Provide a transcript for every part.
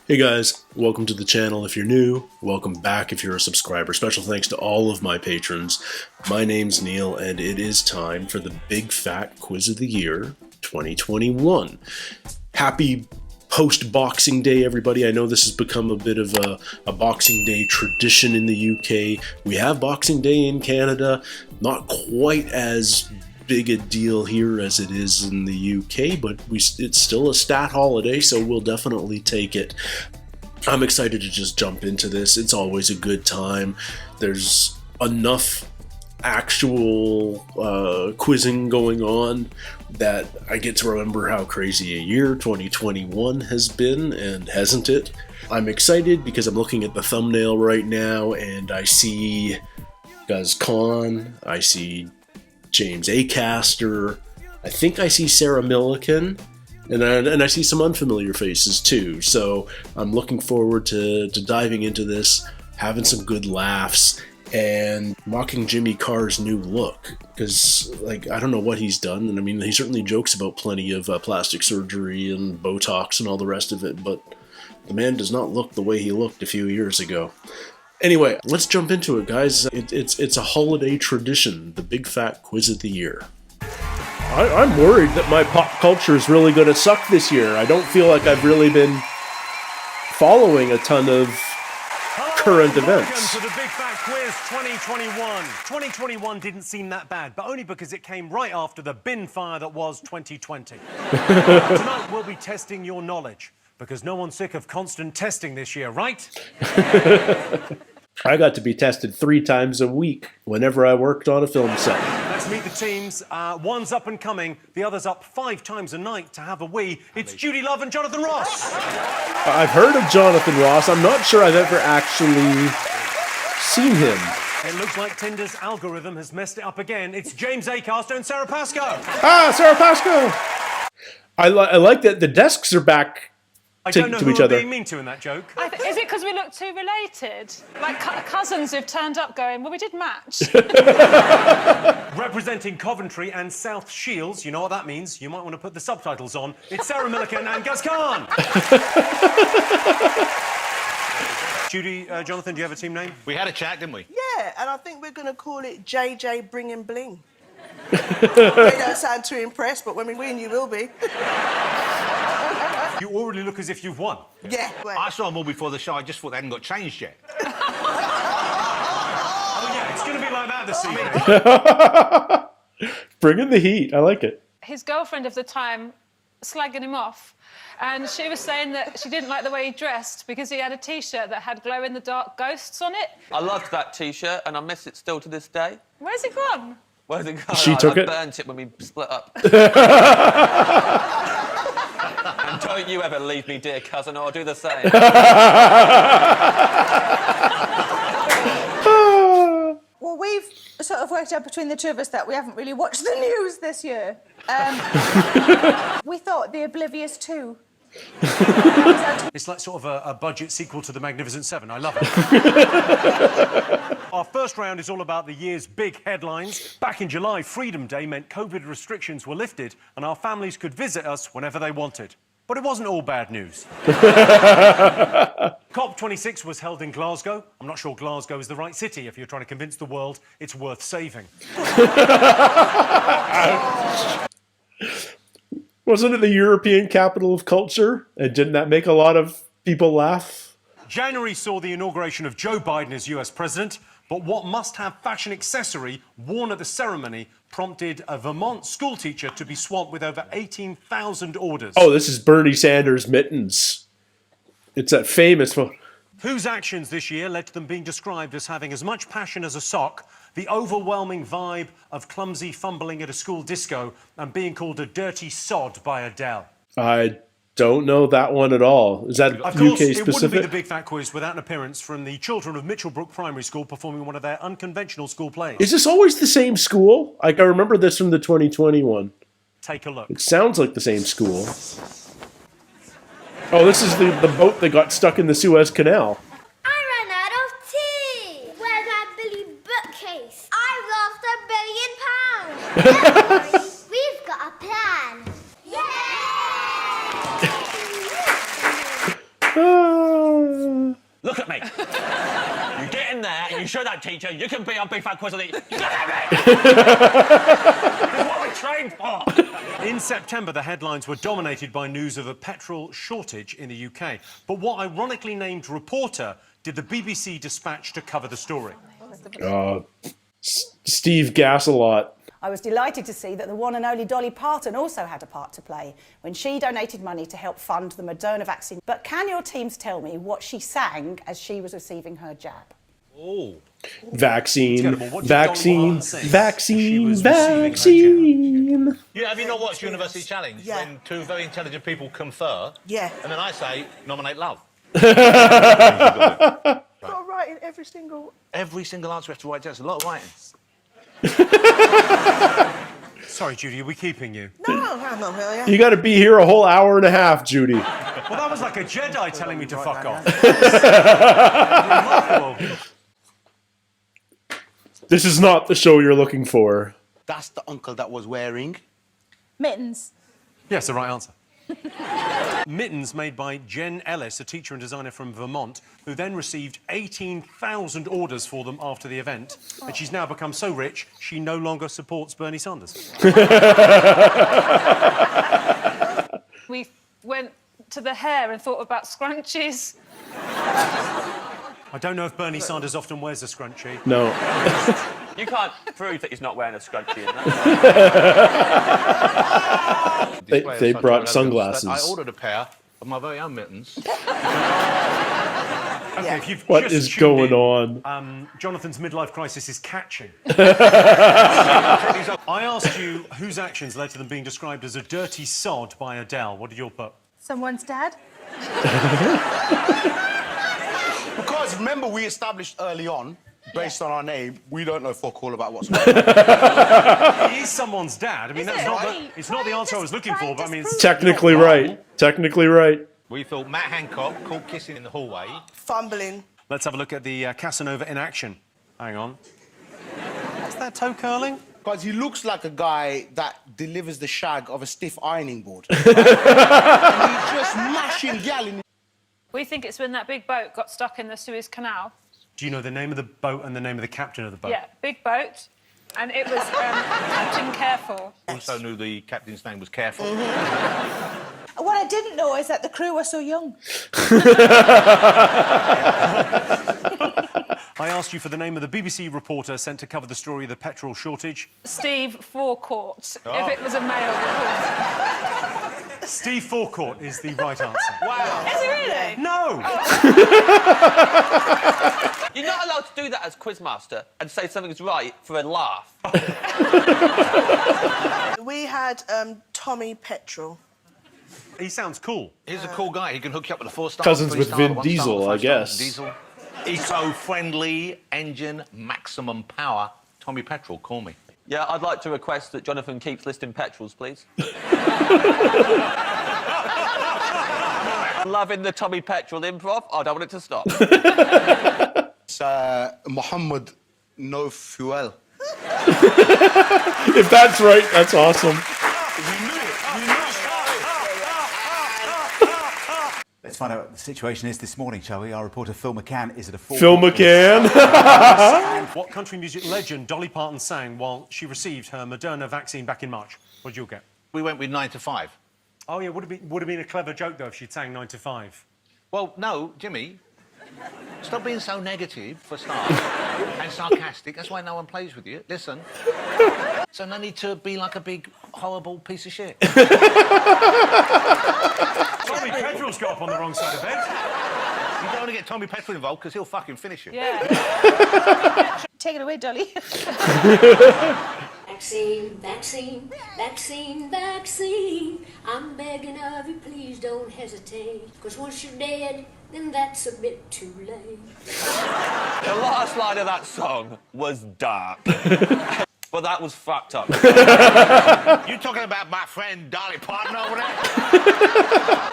Hey guys, welcome to the channel if you're new, welcome back if you're a subscriber. Special thanks to all of my patrons. My name's Neil and it is time for the Big Fat Quiz of the Year 2021. Happy post-Boxing Day everybody. I know this has become a bit of a Boxing Day tradition in the UK. We have Boxing Day in Canada, not quite as big a deal here as it is in the UK, but it's still a stat holiday, so we'll definitely take it. I'm excited to just jump into this. It's always a good time. There's enough actual quizzing going on that I get to remember how crazy a year 2021 has been, and hasn't it? I'm excited because I'm looking at the thumbnail right now and I see Guz Khan, I see James Acaster, I think I see Sara Millican, and I see some unfamiliar faces too. So I'm looking forward to diving into this, having some good laughs, and mocking Jimmy Carr's new look. Because, like, I don't know what he's done, and I mean, he certainly jokes about plenty of plastic surgery and Botox and all the rest of it, but the man does not look the way he looked a few years ago. Anyway, let's jump into it, guys. It's a holiday tradition, the Big Fat Quiz of the Year. I'm worried that my pop culture is really going to suck this year. I don't feel like I've really been following a ton of current events. Welcome to the Big Fat Quiz 2021. 2021 didn't seem that bad, but only because it came right after the bin fire that was 2020. Tonight we'll be testing your knowledge, because no one's sick of constant testing this year, right? I got to be tested 3 times a week whenever I worked on a film set. Let's meet the teams. One's up and coming, the other's up 5 times a night to have a wee. It's Judi Love and Jonathan Ross. I've heard of Jonathan Ross. I'm not sure I've ever actually seen him. It looks like Tinder's algorithm has messed it up again. It's James Acaster and Sara Pascoe. Ah, Sara Pascoe! I like that the desks are back I don't know to who each we're other. being mean to in that joke. Is it because we look too related? Like cousins who've turned up going, well, we did match. Representing Coventry and South Shields, you know what that means. You might want to put the subtitles on. It's Sarah Millican and Guz Khan. Judi, Jonathan, do you have a team name? We had a chat, didn't we? Yeah, and I think we're going to call it JJ Bringing Bling. They don't sound too impressed, but when we win, you will be. You already look as if you've won. Yeah. Well. I saw them all before the show. I just thought they hadn't got changed yet. Oh, yeah, it's going to be like that this evening. Bringing the heat. I like it. His girlfriend of the time slagging him off, and she was saying that she didn't like the way he dressed because he had a T-shirt that had glow-in-the-dark ghosts on it. I loved that T-shirt, and I miss it still to this day. Where's it gone? Where's it gone? She took I it? burnt it when we split up. And don't you ever leave me, dear cousin, or I'll do the same. Well, we've sort of worked out between the two of us that we haven't really watched the news this year. We thought The Oblivious 2. It's like sort of a budget sequel to The Magnificent Seven. I love it. Our first round is all about the year's big headlines. Back in July, Freedom Day meant COVID restrictions were lifted and our families could visit us whenever they wanted. But it wasn't all bad news. COP26 was held in Glasgow. I'm not sure Glasgow is the right city if you're trying to convince the world it's worth saving. Wasn't it the European capital of culture? And didn't that make a lot of people laugh? January saw the inauguration of Joe Biden as US president, but what must-have fashion accessory worn at the ceremony prompted a Vermont schoolteacher to be swamped with over 18,000 orders. Oh, this is Bernie Sanders' mittens. It's that famous one. Whose actions this year led to them being described as having as much passion as a sock, the overwhelming vibe of clumsy fumbling at a school disco, and being called a dirty sod by Adele? I don't know that one at all. Is that Of course, UK it wouldn't be specific? the Big Fat Quiz without an appearance from the children of Mitchellbrook Primary School performing one of their unconventional school plays. Is this always the same school? Like, I remember this from the 2020 one. Take a look. It sounds like the same school. Oh, this is the boat that got stuck in the Suez Canal. I ran out of tea. Where's my Billy bookcase? I lost £1 billion. Don't worry, we've got a plan. Yay! Look at me. You get in there and you show that teacher you can be on Big Fat Quiz of the Year. Look at me! This is what we trained for. In September, the headlines were dominated by news of a petrol shortage in the UK. But what ironically named reporter did the BBC dispatch to cover the story? Steve Gassalot. I was delighted to see that the one and only Dolly Parton also had a part to play when she donated money to help fund the Moderna vaccine. But can your teams tell me what she sang as she was receiving her jab? Oh. Vaccine, What did vaccine, Dolly Parton sing as she vaccine, was receiving her vaccine. Yeah, have you not watched University Challenge? Yeah. When two very intelligent people confer. Yeah. And then I say, nominate love. Got to write in every single... Every single answer we have to write down. It's a lot of writing. Sorry, Judy, are we keeping you? No, I'm not really. You got to be here a whole hour and a half, Judy. Well, that was like a Jedi telling me to fuck off. This is not the show you're looking for. That's the uncle that was wearing... Mittens. Yes, the right answer. Mittens made by Jen Ellis, a teacher and designer from Vermont, who then received 18,000 orders for them after the event. And she's now become so rich, she no longer supports Bernie Sanders. We went to the hair and thought about scrunchies. I don't know if Bernie Sanders often wears a scrunchie. No. You can't prove that he's not wearing a scrunchie in that. They brought sunglasses. I ordered a pair of my very own mittens. Okay, if you've What just is tuned going in, on? Jonathan's midlife crisis is catching. I asked you whose actions led to them being described as a dirty sod by Adele. What did you all put? Someone's dad. Because remember, we established early on, based on our name, we don't know fuck all about what's going on. He is someone's dad. I mean, that's not it's not the answer I was looking for, but I mean, it's Technically right. Technically right. We thought Matt Hancock caught kissing in the hallway. Fumbling. Let's have a look at the Casanova in action. Hang on. Is that toe curling? Because he looks like a guy that delivers the shag of a stiff ironing board. And he's just mashing gal in. We think it's when that big boat got stuck in the Suez Canal. Do you know the name of the boat and the name of the captain of the boat? Yeah, big boat. And it was Captain Careful. Also knew the captain's name was Careful. What I didn't know is that the crew were so young. I asked you for the name of the BBC reporter sent to cover the story of the petrol shortage. Steve Forecourt, if it was a male reporter. Steve Forecourt is the right answer. Wow. Is he really? No! You're not allowed to do that as quizmaster and say something's right for a laugh. We had Tommy Petrol. He sounds cool. He's a cool guy. He can hook you up with a 4-star. Cousins 3-star, with Vin 1-star, Diesel, 5-star, I guess. Diesel. Eco-friendly engine, maximum power. Tommy Petrol, call me. Yeah, I'd like to request that Jonathan keeps listing petrols, please. Loving the Tommy Petrol improv. I don't want it to stop. It's Muhammad No Fuel. If that's right, that's awesome. Let's find out what the situation is this morning, shall we? Our reporter Phil McCann is at a Phil McCann. What country music legend Dolly Parton sang while she received her Moderna vaccine back in March? What did you all get? We went with 9 to 5. Oh, yeah, would have been a clever joke, though, if she'd sang 9 to 5. Well, no, Jimmy. Stop being so negative, for start, and sarcastic. That's why no one plays with you. Listen. So no need to be like a big, horrible piece of shit. Tommy Petrol's got up on the wrong side of bed. You don't want to get Tommy Petrol involved because he'll fucking finish you. Yeah. Take it away, Dolly. Vaccine, vaccine, vaccine, vaccine. I'm begging of you, please don't hesitate. Because once you're dead, then that's a bit too late. The last line of that song was dark. But that was fucked up. You talking about my friend Dolly Parton over there?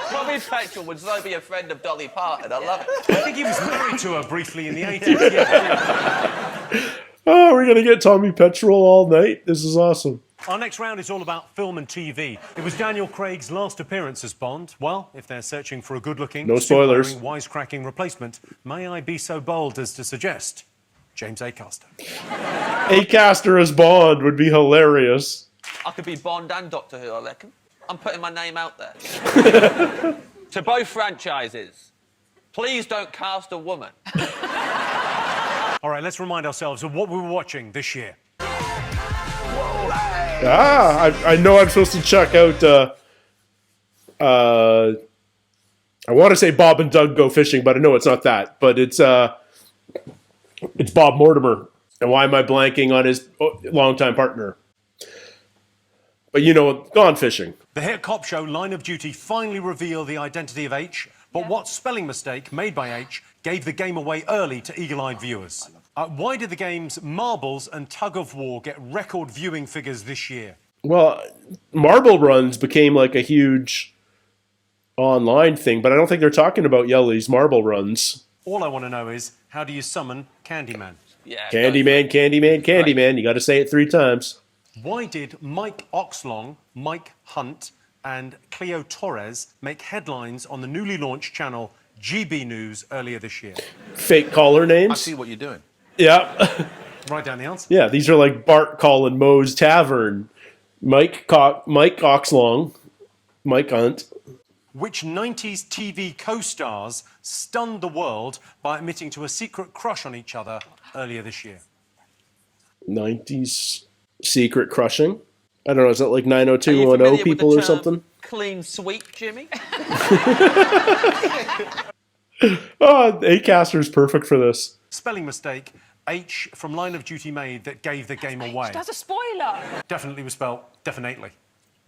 Tommy Petrol would so be a friend of Dolly Parton. I love it. I think he was married to her briefly in the 80s, yeah. Oh, we're going to get Tommy Petrol all night. This is awesome. Our next round is all about film and TV. It was Daniel Craig's last appearance as Bond. Well, if they're searching for a good-looking, no spoilers, wisecracking replacement, may I be so bold as to suggest James Acaster. Acaster as Bond would be hilarious. I could be Bond and Doctor Who, I reckon. I'm putting my name out there. To both franchises, please don't cast a woman. All right, let's remind ourselves of what we were watching this year. I know I'm supposed to check out, I want to say Bob and Doug Go Fishing, but I know it's not that. But it's Bob Mortimer. And why am I blanking on his longtime partner? But you know, Gone Fishing. The hit cop show Line of Duty finally revealed the identity of H, but what spelling mistake made by H gave the game away early to eagle-eyed viewers? Why did the games Marbles and Tug of War get record viewing figures this year? Well, Marble Runs became like a huge online thing, but I don't think they're talking about Yelly's Marble Runs. All I want to know is, how do you summon Candyman? Yeah, Candyman, Candyman, Candyman. Right. You got to say it 3 times. Why did Mike Oxlong, Mike Hunt, and Cleo Torres make headlines on the newly launched channel GB News earlier this year? Fake caller names. I see what you're doing. Yeah. Write down the answer. Yeah, these are like Bart calling Moe's Tavern, Mike Oxlong, Mike Hunt. Which 90s TV co-stars stunned the world by admitting to a secret crush on each other earlier this year? 90s secret crushing? I don't know, is that like 90210 people or something? Clean sweep, Jimmy? Oh, Acaster's perfect for this. Spelling mistake, H from Line of Duty made that gave the game away. That's a spoiler. Definitely was spelled definitely.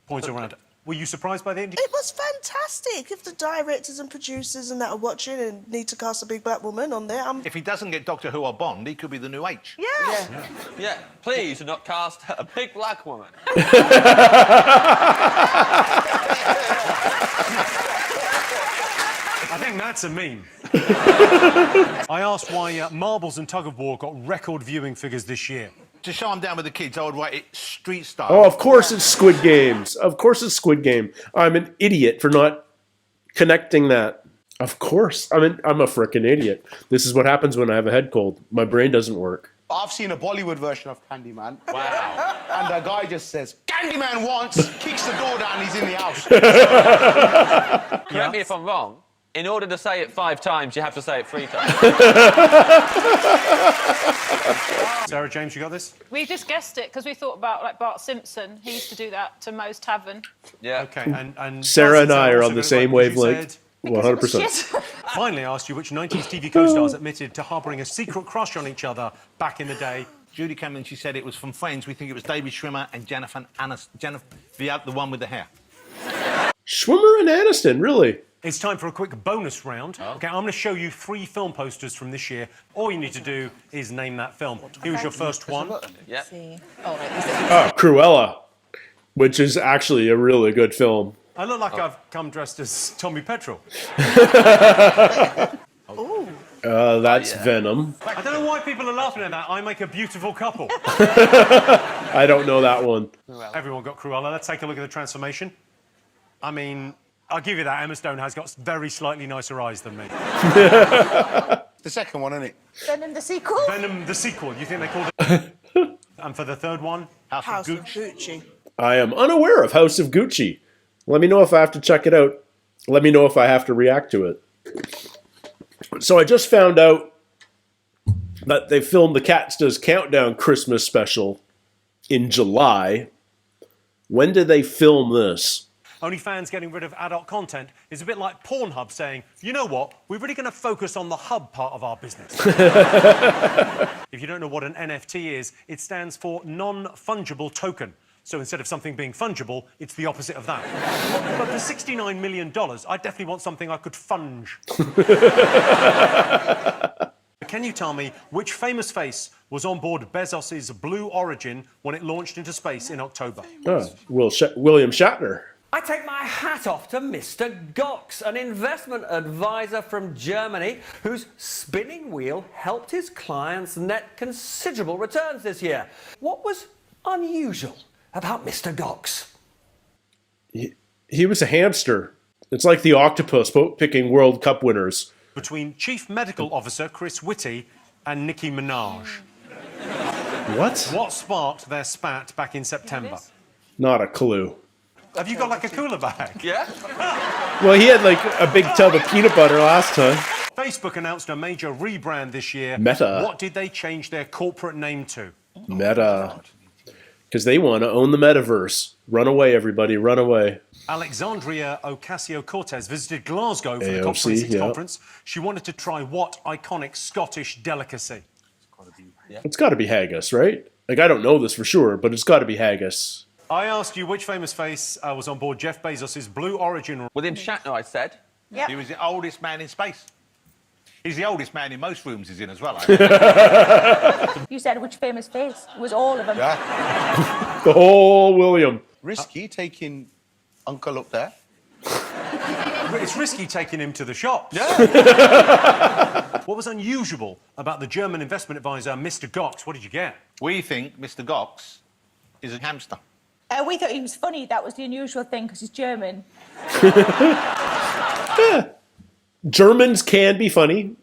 Points around it. Were you surprised by the ending? It was fantastic. If the directors and producers and that are watching and need to cast a big black woman on there, If he doesn't get Doctor Who or Bond, he could be the new H. Yeah, please do not cast a big black woman. I think that's a meme. I asked why Marbles and Tug of War got record viewing figures this year. To show I'm down with the kids, I would write it street style. Oh, of course it's Squid Games. Of course it's Squid Game. I'm an idiot for not connecting that. Of course. I'm a frickin' idiot. This is what happens when I have a head cold. My brain doesn't work. I've seen a Bollywood version of Candyman. Wow. And the guy just says, Candyman once, kicks the door down, he's in the house. Correct me if I'm wrong. In order to say it 5 times, you have to say it 3 times. Sarah, James, you got this? We just guessed it because we thought about like Bart Simpson. He used to do that to Moe's Tavern. Yeah. Okay, and Sarah and I are also on the goes same like what you wavelength. said. 100%. Finally, I asked you which 90s TV co-stars admitted to harbouring a secret crush on each other back in the day. Judy Cameron, she said it was from Friends. We think it was David Schwimmer and Jennifer Aniston, the one with the hair. Schwimmer and Aniston, really? It's time for a quick bonus round. Okay, I'm going to show you 3 film posters from this year. All you need to do is name that film. Here's your first one. Yeah. Oh, Cruella, which is actually a really good film. I look like I've come dressed as Tommy Petrel. That's Venom. I don't know why people are laughing at that. I make a beautiful couple. I don't know that one. Everyone got Cruella. Let's take a look at the transformation. I mean, I'll give you that. Emma Stone has got very slightly nicer eyes than me. The second one, isn't it? Venom the sequel? Venom the sequel. You think they called it? And for the third one? House of Gucci. I am unaware of House of Gucci. Let me know if I have to check it out. Let me know if I have to react to it. So I just found out that they filmed the Cats Does Countdown Christmas special in July. When did they film this? OnlyFans getting rid of adult content is a bit like Pornhub saying, you know what, we're really going to focus on the hub part of our business. If you don't know what an NFT is, it stands for non-fungible token. So instead of something being fungible, it's the opposite of that. But for $69 million, I definitely want something I could funge. Can you tell me which famous face was on board Bezos's Blue Origin when it launched into space in October? Oh, William Shatner. I take my hat off to Mr. Gox, an investment advisor from Germany whose spinning wheel helped his clients net considerable returns this year. What was unusual about Mr. Gox? He was a hamster. It's like the octopus picking World Cup winners. Between Chief Medical Officer Chris Whitty and Nicki Minaj. What? What sparked their spat back in September? Not a clue. Have you got like a cooler bag? Yeah? Well, he had like a big tub of peanut butter last time. Facebook announced a major rebrand this year. Meta. What did they change their corporate name to? Meta. Because they want to own the metaverse. Run away, everybody, run away. Alexandria Ocasio-Cortez visited Glasgow for the AOC, COP26 conference. She wanted to try what iconic Scottish delicacy? It's got to be haggis, right? Like, I don't know this for sure, but it's got to be haggis. I asked you which famous face was on board Jeff Bezos' Blue Origin. William Shatner, I said. Yep. He was the oldest man in space. He's the oldest man in most rooms he's in as well. You said which famous face? It was all of them. Yeah. The whole William. Risky taking Uncle up there. It's risky taking him to the shops. Yeah. What was unusual about the German investment advisor, Mr. Gox? What did you get? We think Mr. Gox is a hamster. We thought he was funny. That was the unusual thing because he's German. Yeah. Germans can be funny.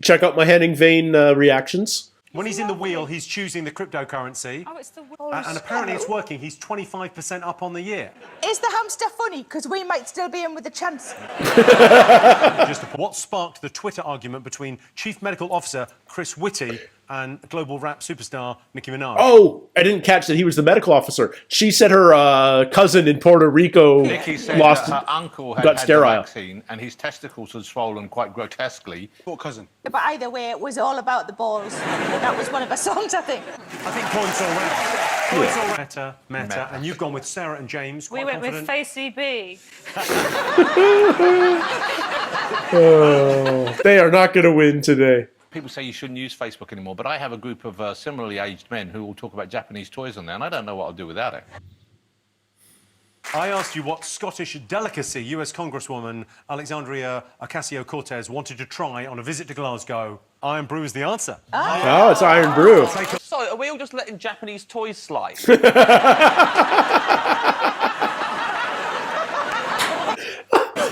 Check out my Henning Vane reactions. When he's in the wheel, he's choosing the cryptocurrency. Oh, it's the And apparently it's working. He's 25% up on the year. Is the hamster funny? Because we might still be in with a chance. What sparked the Twitter argument between Chief Medical Officer Chris Whitty and global rap superstar Nicki Minaj? Oh, I didn't catch that he was the medical officer. She said her cousin in Puerto Rico Nicki said lost, that her uncle got had the sterile. vaccine and his testicles had swollen quite grotesquely. What cousin? But either way, it was all about the balls. That was one of her songs, I think. I think points all round. Points all round. Meta. And you've gone with Sarah and James. We went with Facey B. Oh, they are not going to win today. People say you shouldn't use Facebook anymore, but I have a group of similarly aged men who will talk about Japanese toys on there, and I don't know what I'll do without it. I asked you what Scottish delicacy US Congresswoman Alexandria Ocasio-Cortez wanted to try on a visit to Glasgow. Iron Brew is the answer. Oh, it's Iron Brew. So, are we all just letting Japanese toys slide? Why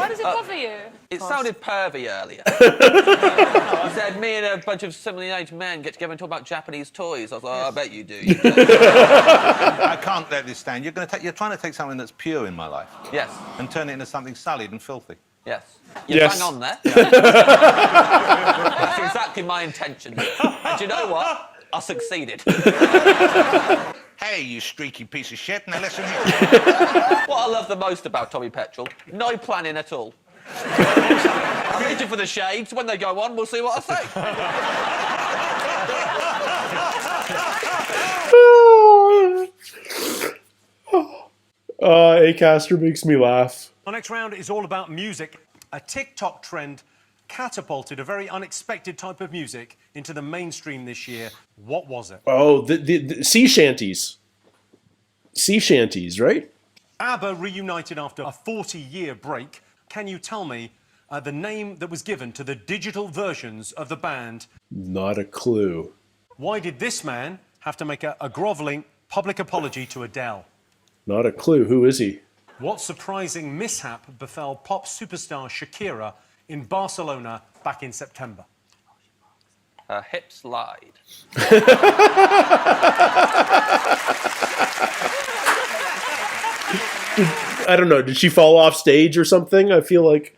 does it bother you? It sounded pervy earlier. I said, me and a bunch of similarly aged men get together and talk about Japanese toys. I was like, oh, I bet you do. I can't let this stand. You're trying to take something that's pure in my life. Yes. And turn it into something sullied and filthy. Yes. You Yes. bang on there. That's exactly my intention. And you know what? I succeeded. Hey, you streaky piece of shit. Now listen here. What I love the most about Tommy Petrel, no planning at all. I'm reaching for the shades. When they go on, we'll see what I say. Acaster makes me laugh. Our next round is all about music. A TikTok trend catapulted a very unexpected type of music into the mainstream this year. What was it? Oh, the sea shanties. Sea shanties, right? ABBA reunited after a 40-year break. Can you tell me the name that was given to the digital versions of the band? Not a clue. Why did this man have to make a grovelling public apology to Adele? Not a clue. Who is he? What surprising mishap befell pop superstar Shakira in Barcelona back in September? Her hips lied. I don't know. Did she fall off stage or something? I feel like...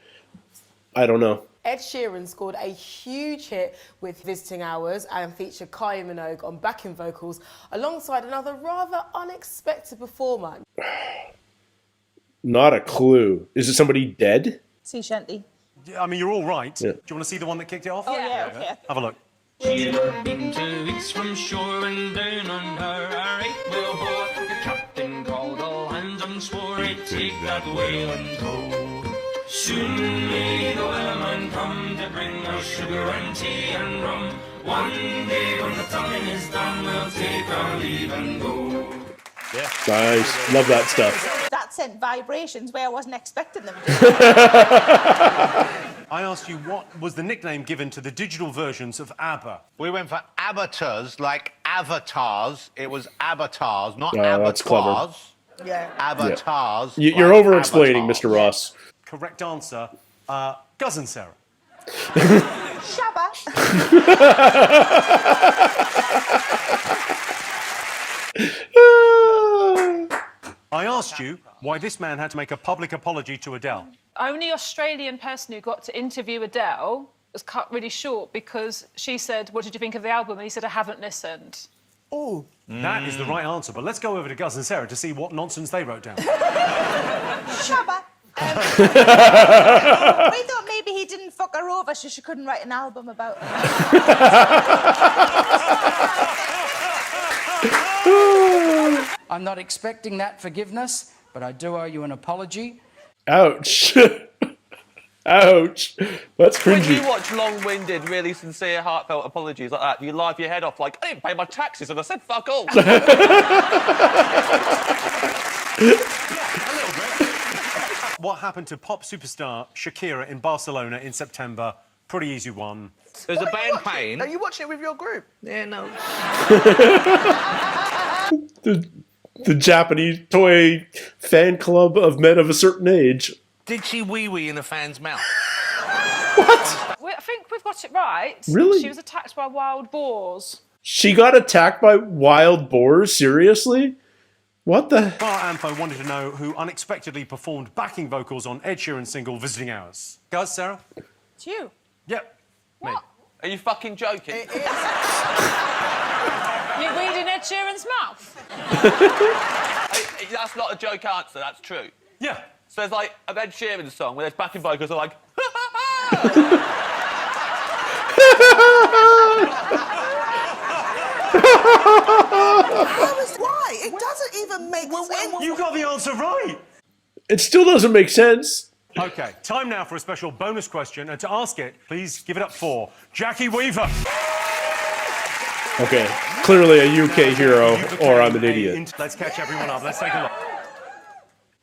I don't know. Ed Sheeran scored a huge hit with Visiting Hours and featured Kylie Minogue on backing vocals alongside another rather unexpected performer. Not a clue. Is it somebody dead? Sea shanty. I mean, you're all right. Yeah. Do you want to see the one that kicked it off? Oh, yeah, okay. Have a look. She'd been 2 weeks from shore and down on her a right-whale bore. The captain called all hands and swore he'd take that whale in tow. Soon may the whaleman come to bring us sugar and tea and rum. One day when the tonguing is done, we'll take our leave and go. Yeah. Nice. Love that stuff. That sent vibrations where I wasn't expecting them. I asked you what was the nickname given to the digital versions of ABBA. We went for avatars, like avatars. It was avatars, not Oh, that's clever. abattoirs. Yeah. Avatars. You're like over-explaining, avatars. Mr. Ross. Correct answer. Guz and Sarah. Shabba. I asked you why this man had to make a public apology to Adele. Only Australian person who got to interview Adele was cut really short because she said, "What did you think of the album?" And he said, "I haven't listened." Oh. That is the right answer, but let's go over to Guz and Sarah to see what nonsense they wrote down. Shabba. We thought maybe he didn't fuck her over, so she couldn't write an album about it. I'm not expecting that forgiveness, but I do owe you an apology. Ouch. Ouch. That's When cringy. you watch long-winded, really sincere, heartfelt apologies like that, you laugh your head off like, I didn't pay my taxes and I said fuck all. What happened to pop superstar Shakira in Barcelona in September? Pretty easy one. There's a band playing. Are you watching it with your group? Yeah, no. The Japanese toy fan club of men of a certain age. Did she wee-wee in a fan's mouth? I think we've got it right. Really? She was attacked by wild boars. She got attacked by wild boars? Seriously? What the? Bar Ampo wanted to know who unexpectedly performed backing vocals on Ed Sheeran's single Visiting Hours. Guz, Sarah? It's you. Yep. Me. Are you fucking joking? You weed in Ed Sheeran's mouth? That's not a joke answer, that's true. Yeah. So there's like an Ed Sheeran song where there's backing vocals are like, Why? It doesn't even make sense. You got the answer right. It still doesn't make sense. OK, time now for a special bonus question, and to ask it, please give it up for Jackie Weaver. Okay, clearly a UK hero, or I'm an idiot. Let's catch everyone up. Let's take a look.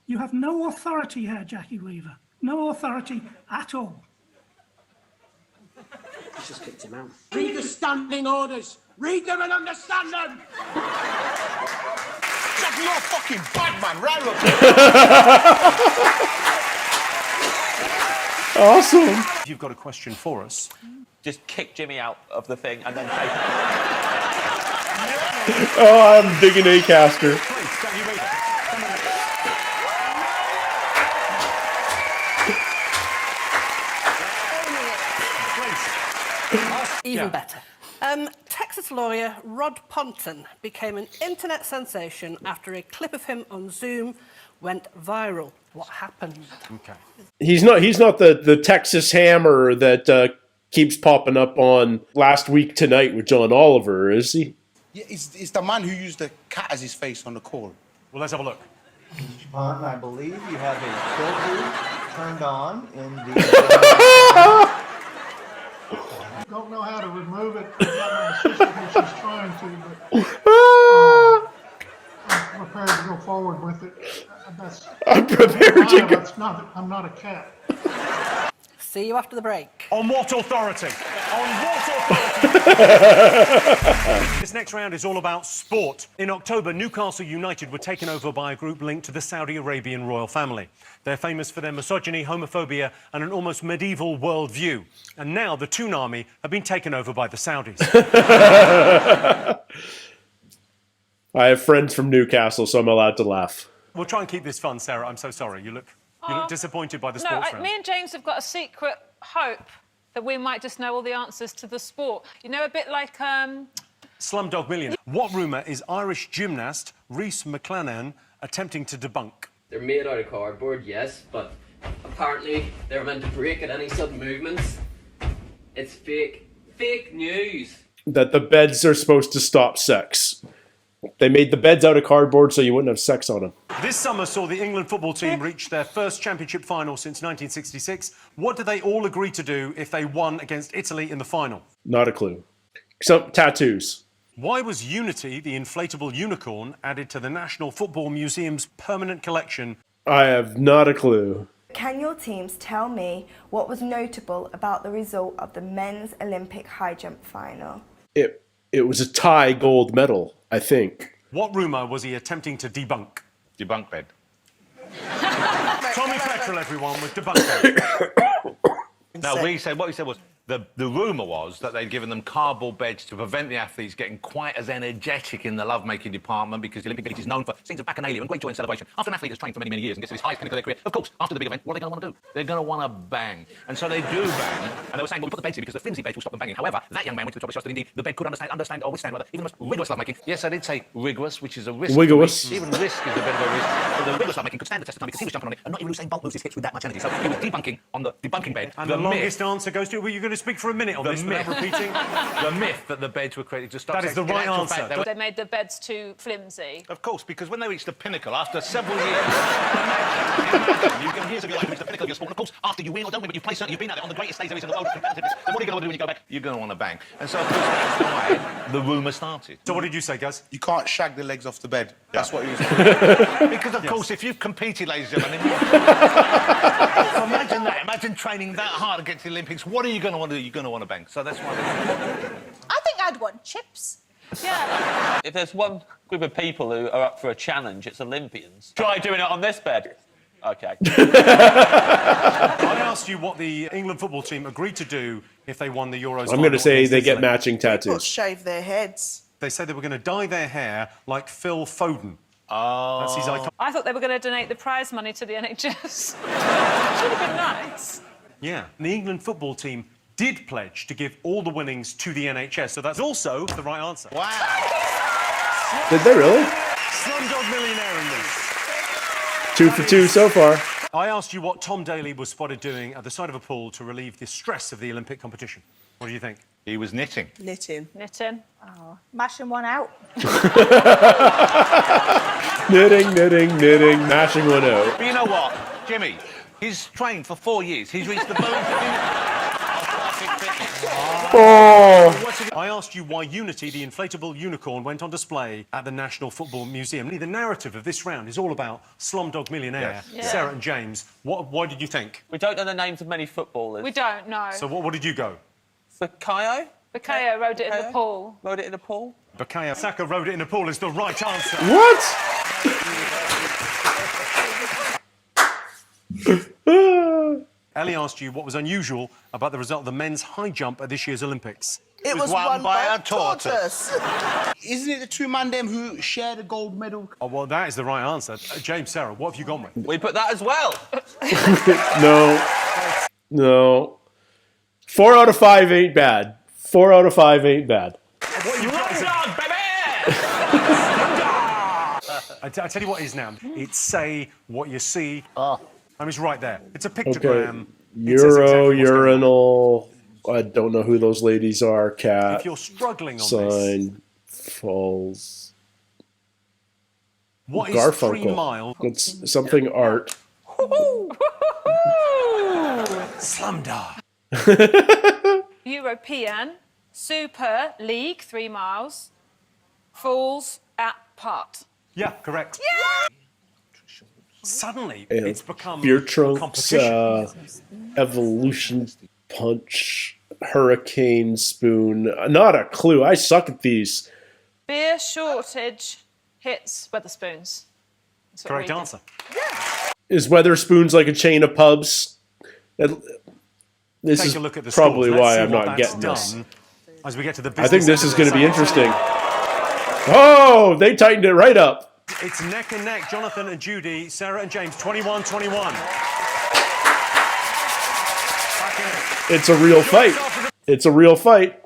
You have no authority here, Jackie Weaver. No authority at all. He's just kicked him out. Read the standing orders. Read them and understand them. Jackie, you're a fucking bad man, right? Awesome. If you've got a question for us, just kick Jimmy out of the thing and then take it. Oh, I'm digging Acaster. Even better. Texas lawyer Rod Ponton became an internet sensation after a clip of him on Zoom went viral. What happened? Okay. He's not the Texas Hammer that keeps popping up on Last Week Tonight with John Oliver, is he? Yeah, it's the man who used the cat as his face on the call. Well, let's have a look. Martin, I believe you have a filter turned on in the... Don't know how to remove it. I've got my assistant here, she's trying to, but I'm prepared to go forward with it. I'm prepared to go. I'm not a cat. See you after the break. On what authority? On what authority? This next round is all about sport. In October, Newcastle United were taken over by a group linked to the Saudi Arabian royal family. They're famous for their misogyny, homophobia, and an almost medieval worldview. And now the Toonami have been taken over by the Saudis. I have friends from Newcastle, so I'm allowed to laugh. We'll try and keep this fun, Sarah. I'm so sorry. You look disappointed by the No, sports round. me and James have got a secret hope that we might just know all the answers to the sport. You know, a bit like... Slumdog Millionaire. What rumour is Irish gymnast Rhys McClanahan attempting to debunk? They're made out of cardboard, yes, but apparently they're meant to break at any sudden movements. It's fake. Fake news. That the beds are supposed to stop sex. They made the beds out of cardboard so you wouldn't have sex on them. This summer saw the England football team reach their first championship final since 1966. What did they all agree to do if they won against Italy in the final? Not a clue. Some tattoos. Why was Unity, the inflatable unicorn, added to the National Football Museum's permanent collection? I have not a clue. Can your teams tell me what was notable about the result of the men's Olympic high jump final? It was a tie gold medal, I think. What rumour was he attempting to debunk? Your bunk bed. Tommy Petrel, everyone, with debunked. No, what he said was the rumour was that they'd given them cardboard beds to prevent the athletes getting quite as energetic in the lovemaking department because the Olympic Village is known for scenes of bacchanalian and great joy and celebration. After an athlete has trained for many, many years and gets to this highest pinnacle of their career, of course, after the big event, what are they going to want to do? They're going to want to bang. And so they do bang. And they were saying, well, we put the beds in because the flimsy beds will stop them banging. However, that young man went to the top of the shots that indeed the bed could understand or withstand rather even the most rigorous lovemaking. Yes, I did say rigorous, which is a risk. Rigorous. Even risk is a bit of a risk. But the rigorous lovemaking could stand the test of time because he was jumping on it and not even Usain Bolt moves his hips with that much energy. So he was debunking on the debunking bed. And the longest answer goes to... Were you going to speak for a minute on this without repeating? The myth that the beds were created to stop That is the right answer. They made the beds too flimsy. Of course, because when they reach the pinnacle, after several years... imagine, you can years of your life reach the pinnacle of your sport. And of course, after you win or don't win, but you've played certain, you've been at it on the greatest stage there is in the world of competitiveness, then what are you going to do when you go back? You're going to want to bang. And so, of course, that's why the rumour started. So what did you say, Gaz? You can't shag the legs off the bed. That's what he was saying. Because, of course, if you've competed, ladies and gentlemen... So imagine that. Imagine training that hard to get to the Olympics. What are you going to want to do? You're going to want to bang. So that's why... I think I'd want chips. Yeah. If there's one group of people who are up for a challenge, it's Olympians. Try doing it on this bed. OK. I asked you what the England football team agreed to do if they won the Euros. I'm going to say they get matching People tattoos. shave their heads. They said they were going to dye their hair like Phil Foden. Oh. That's his icon. I thought they were going to donate the prize money to the NHS. Should have been nice. Yeah. The England football team did pledge to give all the winnings to the NHS, so that's also the right answer. Wow. Did they really? Slumdog Millionaire in this. 2 for 2 so far. I asked you what Tom Daley was spotted doing at the side of a pool to relieve the stress of the Olympic competition. What do you think? He was knitting. Knitting. Knitting. Oh, mashing one out. knitting, mashing one out. But you know what, Jimmy? He's trained for 4 years. He's reached the moon. Oh. I asked you why Unity, the inflatable unicorn, went on display at the National Football Museum. The narrative of this round is all about Slumdog Millionaire, Yes. Yeah. Sarah and James. Why did you think? We don't know the names of many footballers. We don't know. So what did you go? Bukayo? Bukayo rode it in the pool. Rode it in the pool? Bukayo Saka rode it in the pool is the right answer. What? Ellie asked you what was unusual about the result of the men's high jump at this year's Olympics. It was won by a tortoise. Isn't it the two man them who share the gold medal? Oh, well, that is the right answer. James, Sarah, what have you gone with? We put that as well. No. 4 out of 5 ain't bad. 4 out of 5 ain't bad. Slumdog, baby! I tell you what it is now. It's say what you see. I mean, it's right there. It's a pictogram. Okay. It says exactly what's going on. Urinal. I don't know who those ladies are. Cat. If you're struggling on sign. Falls. What is Garfunkel. 3 miles? It's something art. Slumdog. European Super League, 3 miles. Falls at Part. Yeah, correct. Yeah! Suddenly, it's become Beer a trunks. competition. Evolution punch. Hurricane spoon. Not a clue. I suck at these. Beer shortage hits Wetherspoons. That's what Correct we did. answer. Is Wetherspoons like a chain of pubs? This Take is a look at the probably scores. Let's why see I'm what not that's getting this. done as we get to the I think this business is going to be end of the interesting. side. Oh, they tightened it right up. It's neck and neck. Jonathan and Judy, Sarah and James, 21-21. It's a real fight. It's a real fight.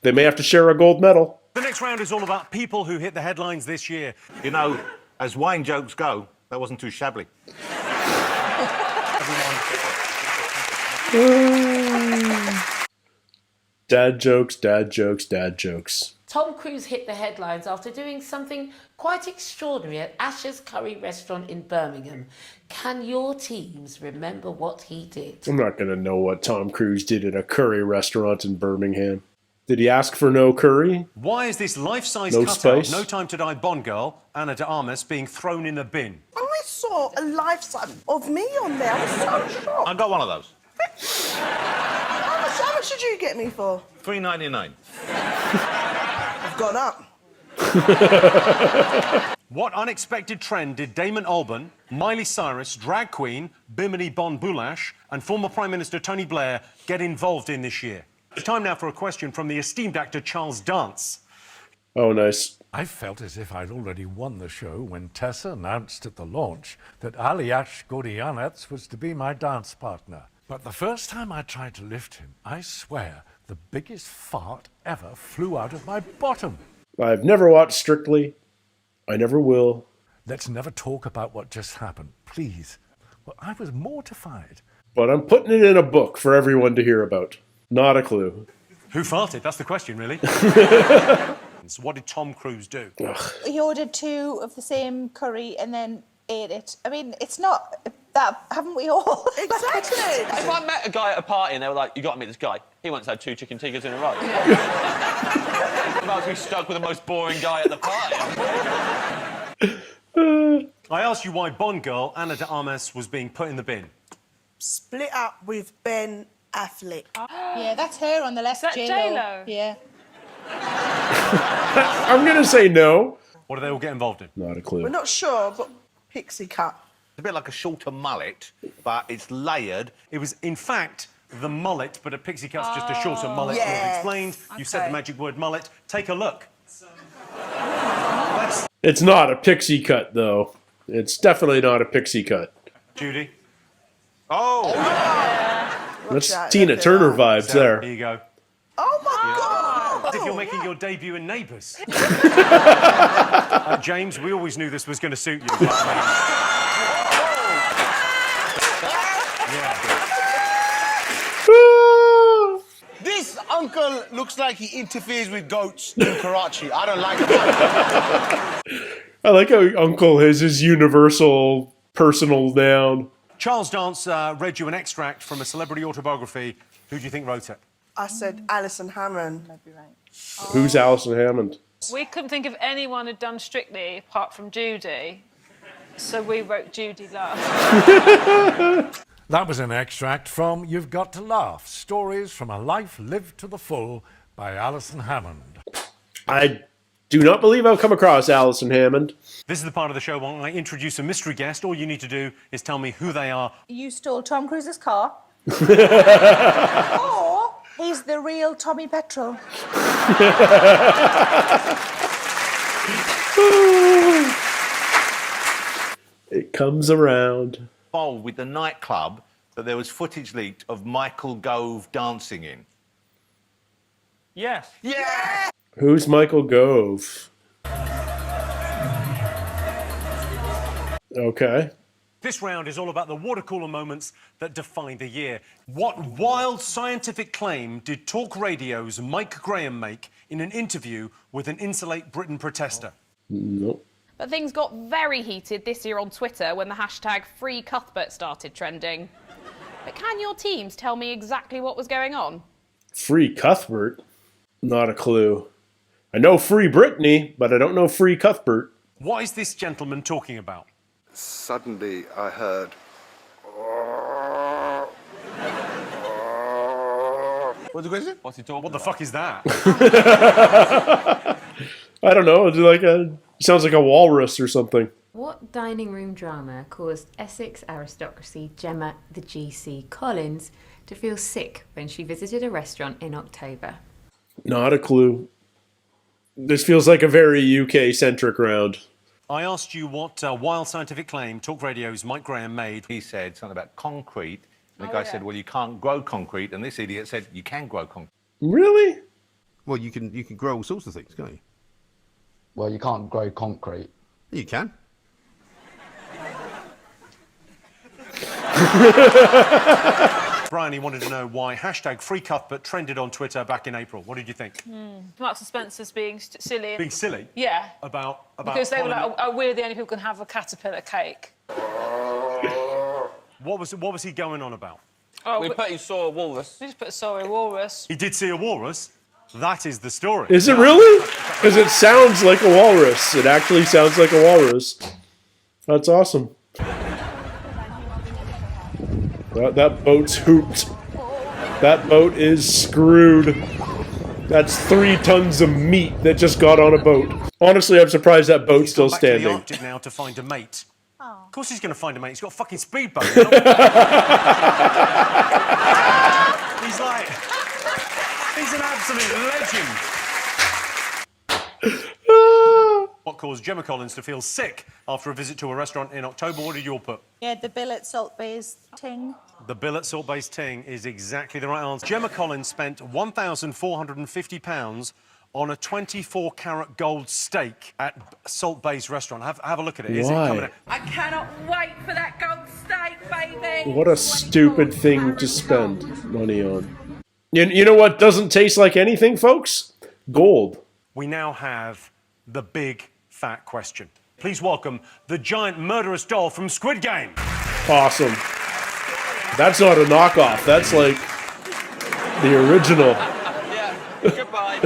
They may have to share a gold medal. The next round is all about people who hit the headlines this year. You know, as wine jokes go, that wasn't too shabby. Dad jokes, dad jokes, dad jokes. Tom Cruise hit the headlines after doing something quite extraordinary at Asher's Curry restaurant in Birmingham. Can your teams remember what he did? I'm not going to know what Tom Cruise did at a curry restaurant in Birmingham. Did he ask for no curry? Why is this life-size No cutout, spice? No Time to Die Bond girl, Anna de Armas, being thrown in the bin? I saw a life-size of me on there. I was so shocked. I got one of those. How much did you get me for? $3.99. I've gone up. What unexpected trend did Damon Albarn, Miley Cyrus, drag queen Bimini Bon Boulash, and former Prime Minister Tony Blair get involved in this year? It's time now for a question from the esteemed actor Charles Dance. Oh, nice. I felt as if I'd already won the show when Tessa announced at the launch that Aliash Godianets was to be my dance partner. But the first time I tried to lift him, I swear the biggest fart ever flew out of my bottom. I've never watched Strictly. I never will. Let's never talk about what just happened, please. Well, I was mortified. But I'm putting it in a book for everyone to hear about. Not a clue. Who farted? That's the question, really. So what did Tom Cruise do? He ordered 2 of the same curry and then ate it. I mean, it's not that, haven't we all? Exactly. If I met a guy at a party and they were like, you got to meet this guy, he once had 2 chicken tikkers in a row. I'm about to be stuck with the most boring guy at the party. I asked you why Bond girl Ana de Armas was being put in the bin. Split up with Ben Affleck. Yeah, that's her on the left. Is that J-Lo? Yeah. I'm going to say no. What do they all get involved in? Not a clue. We're not sure, but pixie cut. It's a bit like a shorter mullet, but it's layered. It was, in fact, the mullet, but a pixie cut's just a shorter mullet. Yes. You've explained. You said the magic word mullet. Take a look. It's not a pixie cut, though. It's definitely not a pixie cut. Judi? Oh! That's Tina Turner vibes there. Here you go. Oh, my God! As if you're making your debut in Neighbours. James, we always knew this was going to suit you. This uncle looks like he interferes with goats in Karachi. I don't like that. I like how Uncle has his universal personal noun. Charles Dance read you an extract from a celebrity autobiography. Who do you think wrote it? I said Alison Hammond. Who's Alison Hammond? We couldn't think of anyone who'd done Strictly apart from Judi, so we wrote Judi Love. That was an extract from You've Got to Laugh, Stories from a Life Lived to the Full by Alison Hammond. I do not believe I've come across Alison Hammond. This is the part of the show when I introduce a mystery guest. All you need to do is tell me who they are. You stole Tom Cruise's car. Or he's the real Tommy Petrol. It comes around. Involved with the nightclub that there was footage leaked of Michael Gove dancing in. Yes. Yeah! Who's Michael Gove? Okay. This round is all about the water cooler moments that define the year. What wild scientific claim did Talk Radio's Mike Graham make in an interview with an Insulate Britain protester? Nope. But things got very heated this year on Twitter when the hashtag Free Cuthbert started trending. But can your teams tell me exactly what was going on? Free Cuthbert? Not a clue. I know Free Britney, but I don't know Free Cuthbert. What is this gentleman talking about? Suddenly I heard... What's the question? What's he talking What the fuck is that? I don't know. It's like sounds like a walrus or something. What dining room drama caused Essex aristocracy Gemma the GC Collins to feel sick when she visited a restaurant in October? Not a clue. This feels like a very UK-centric round. I asked you what wild scientific claim Talk Radio's Mike Graham made. He said something about concrete. And the guy said, well, you can't grow concrete. And this idiot said, you can grow concrete. Really? Well, you can grow all sorts of things, can't you? Well, you can't grow concrete. You can. Brian, he wanted to know why hashtag Free Cuthbert trended on Twitter back in April. What did you think? Marks and Spencer's being silly. Being silly? Yeah. About Because they were like, oh, we're the only people who can have a caterpillar cake. What was he going on about? Oh, we bet you saw a walrus. We just put sorry walrus. He did see a walrus. That is the story. Is it really? Because it sounds like a walrus. It actually sounds like a walrus. That's awesome. That boat's hooped. That boat is screwed. That's 3 tons of meat that just got on a boat. Honestly, I'm surprised that boat's still Back to the standing. Arctic now to find a mate. Of course he's going to find a mate. He's got a fucking speedboat. He's like... He's an absolute legend. What caused Gemma Collins to feel sick after a visit to a restaurant in October? What did you all put? Yeah, the bill at Salt Bay's ting. The bill at Salt Bay's ting is exactly the right answer. Gemma Collins spent £1,450 on a 24-carat gold steak at Salt Bay's restaurant. Have a look at it. Is it Why? coming out? I cannot wait for that gold steak, baby. What a stupid thing to spend money on. You know what doesn't taste like anything, folks? Gold. We now have the big fat question. Please welcome the giant murderous doll from Squid Game. Awesome. That's not a knockoff. That's like the original. Yeah, goodbye.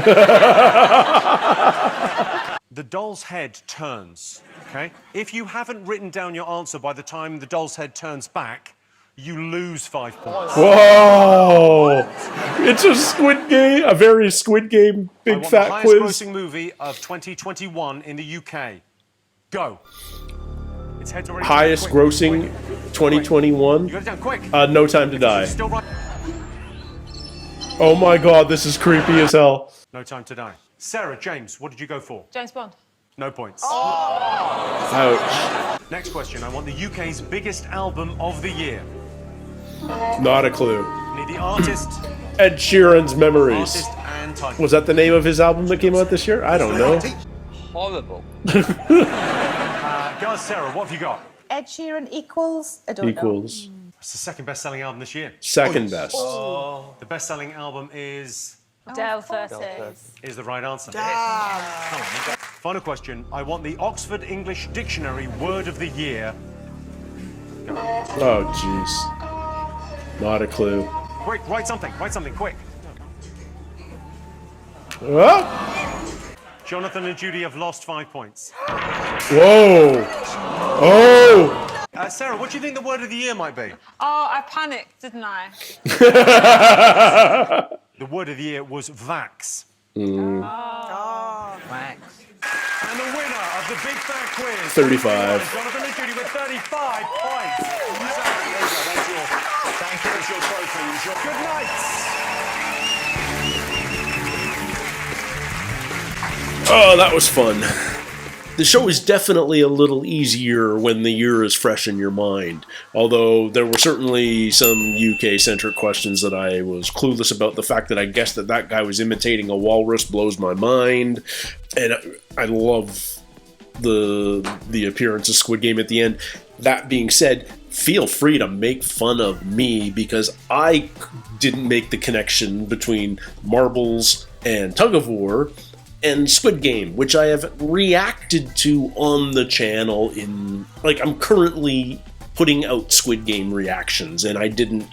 The doll's head turns, okay? If you haven't written down your answer by the time the doll's head turns back, you lose 5 points. Whoa! It's a Squid Game, a very Squid Game big fat the highest quiz. grossing movie of 2021 in the UK. Go. Its head's already Highest quick. grossing 2021. You got it down quick. No Time to Die. Still right. Oh my god, this is creepy as hell. No Time to Die. Sarah, James, what did you go for? James Bond. No points. Ouch. Next question. I want the UK's biggest album of the year. Not a clue. Need the artist, Ed Sheeran's Memories. artist and title. Was that the name of his album that came out this year? I don't know. Horrible. Go on, Sarah, what have you got? Ed Sheeran equals. I don't know. Equals. It's the second best-selling album this year. Second best. The best-selling album is Del 30. the right answer. Final question. I want the Oxford English Dictionary word of the year. Oh, jeez. Not a clue. Quick, write something, quick. Oh! Jonathan and Judy have lost 5 points. Whoa! Oh! Sarah, what do you think the word of the year might be? Oh, I panicked, didn't I? The word of the year was vax. Max. And the winner of the Big Fat Quiz, 35. Jonathan and Judy with 35 points. Sarah, there you go, that's your, thank you, that's your trophy. Good night. Oh, that was fun. The show is definitely a little easier when the year is fresh in your mind, although there were certainly some UK-centric questions that I was clueless about. The fact that I guessed that guy was imitating a walrus blows my mind, and I love the appearance of Squid Game at the end. That being said, feel free to make fun of me, because I didn't make the connection between marbles and tug-of-war and Squid Game, which I have reacted to on the channel in, like, I'm currently putting out Squid Game reactions, and I didn't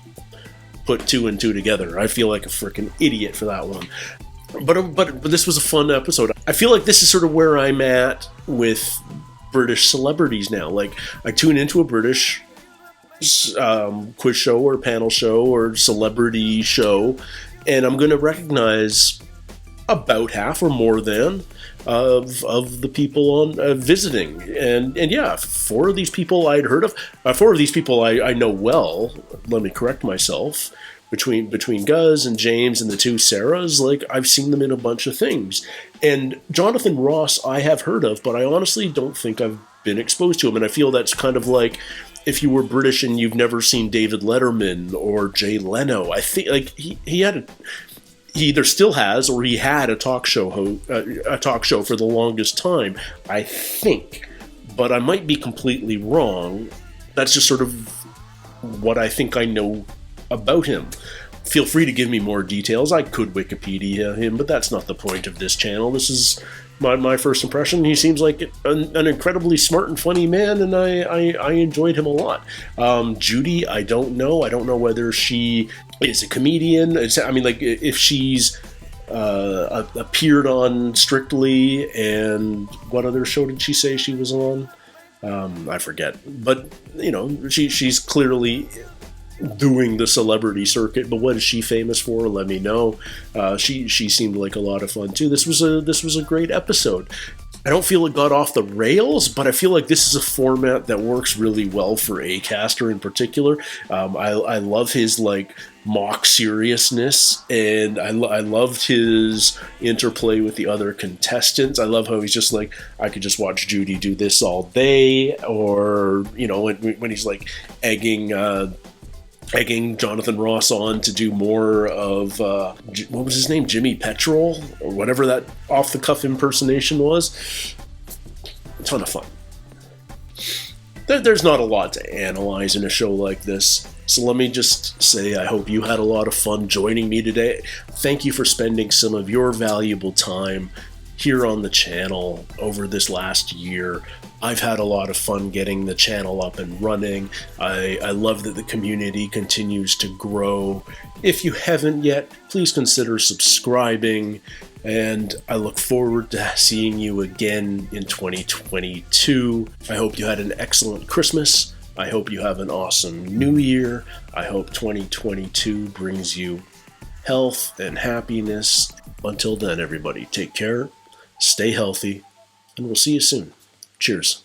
put 2 and 2 together. I feel like a freaking idiot for that one. But this was a fun episode. I feel like this is sort of where I'm at with British celebrities now. Like, I tune into a British quiz show or panel show or celebrity show, and I'm going to recognize about half or more than of the people on visiting, and yeah, 4 of these people I'd heard of. 4 of these people I know well. Let me correct myself. Between Guz and James and the 2 Sarahs, like, I've seen them in a bunch of things. And Jonathan Ross I have heard of, but I honestly don't think I've been exposed to him. And I feel that's kind of like if you were British and you've never seen David Letterman or Jay Leno. I think, like, he either still has or he had a talk show for the longest time, I think, but I might be completely wrong. That's just sort of what I think I know about him. Feel free to give me more details. I could Wikipedia him, but that's not the point of this channel. This is my first impression. He seems like an incredibly smart and funny man, and I enjoyed him a lot. Judi, I don't know. I don't know whether she is a comedian. I mean, like, if she's appeared on Strictly, and what other show did she say she was on? I forget. But, you know, she's clearly doing the celebrity circuit, but what is she famous for? Let me know. She seemed like a lot of fun too. This was a great episode. I don't feel it got off the rails, but I feel like this is a format that works really well for Acaster in particular. I love his like mock seriousness, and I loved his interplay with the other contestants. I love how he's just like, I could just watch Judi do this all day, or you know, when he's like egging Jonathan Ross on to do more of, what was his name? Jimmy Petrol? Or whatever that off-the-cuff impersonation was. A ton of fun. There's not a lot to analyze in a show like this. So let me just say I hope you had a lot of fun joining me today. Thank you for spending some of your valuable time here on the channel over this last year. I've had a lot of fun getting the channel up and running. I love that the community continues to grow. If you haven't yet, please consider subscribing, and I look forward to seeing you again in 2022. I hope you had an excellent Christmas. I hope you have an awesome New Year. I hope 2022 brings you health and happiness. Until then, everybody, take care, stay healthy, and we'll see you soon. Cheers.